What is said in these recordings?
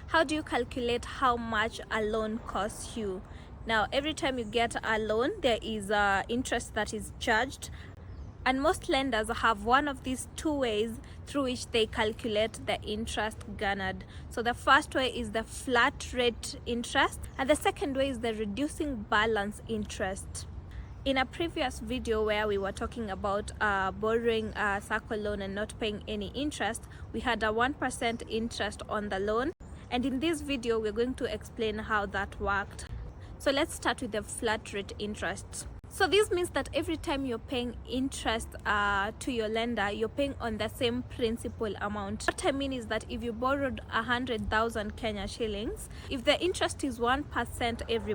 How do you calculate how much a loan costs you? Now, every time you get a loan, there is interest that is charged, and most lenders have one of these two ways through which they calculate the interest garnered. So the first way is the flat rate interest, and the second way is the reducing balance interest. In a previous video where we were talking about borrowing a circle loan and not paying any interest, we had a 1% interest on the loan, and in this video we're going to explain how that worked. So let's start with the flat rate interest. So this means that every time you're paying interest to your lender, you're paying on the same principal amount. What I mean is that if you borrowed 100,000 Kenya shillings, if the interest is 1% every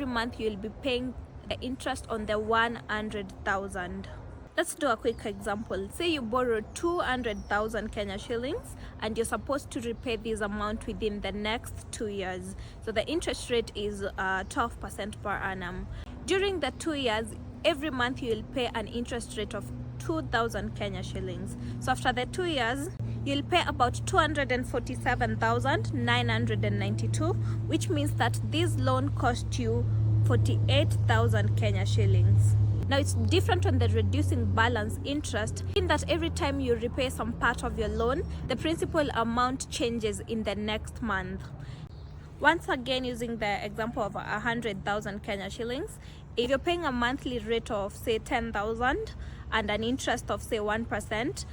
month you'll be paying the interest on the 100,000. Let's do a quick example. Say you borrowed 200,000 Kenya shillings and you're supposed to repay this amount within the next 2 years. So the interest rate is 12% per annum. During the 2 years, every month you will pay an interest rate of 2,000 Kenya shillings. So after the 2 years, you'll pay about 247,992, which means that this loan cost you 48,000 Kenya shillings. Now it's different on the reducing balance interest, in that every time you repay some part of your loan, the principal amount changes in the next month. Once again, using the example of 100,000 Kenya shillings, if you're paying a monthly rate of say 10,000 and an interest of say 1%,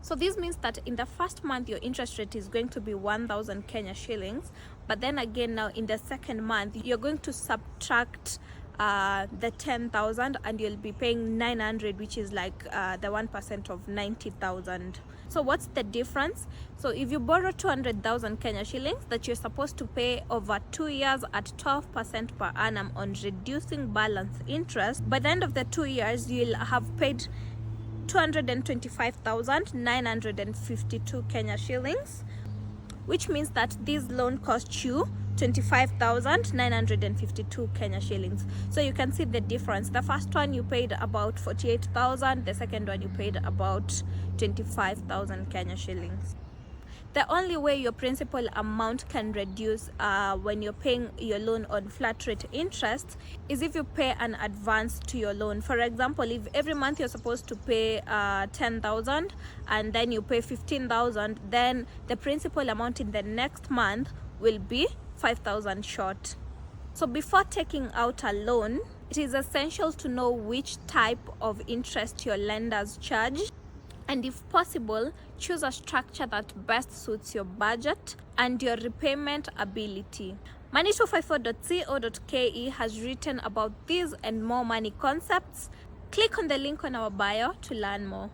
so this means that in the first month your interest rate is going to be 1,000 Kenya shillings, but then again now in the second month you're going to subtract the 10,000 and you'll be paying 900, which is like the 1% of 90,000. So what's the difference? So if you borrow 200,000 Kenya shillings that you're supposed to pay over 2 years at 12% per annum on reducing balance interest, by the end of the 2 years you'll have paid 225,952 Kenya shillings, which means that this loan costs you 25,952 Kenya shillings. So you can see the difference. The first one you paid about 48,000, the second one you paid about 25,000 Kenya shillings. The only way your principal amount can reduce when you're paying your loan on flat rate interest is if you pay an advance to your loan. For example, if every month you're supposed to pay 10,000 and then you pay 15,000, then the principal amount in the next month will be 5,000 short. So before taking out a loan, it is essential to know which type of interest your lenders charge, and if possible, choose a structure that best suits your budget and your repayment ability. Money254.co.ke has written about these and more money concepts. Click on the link on our bio to learn more.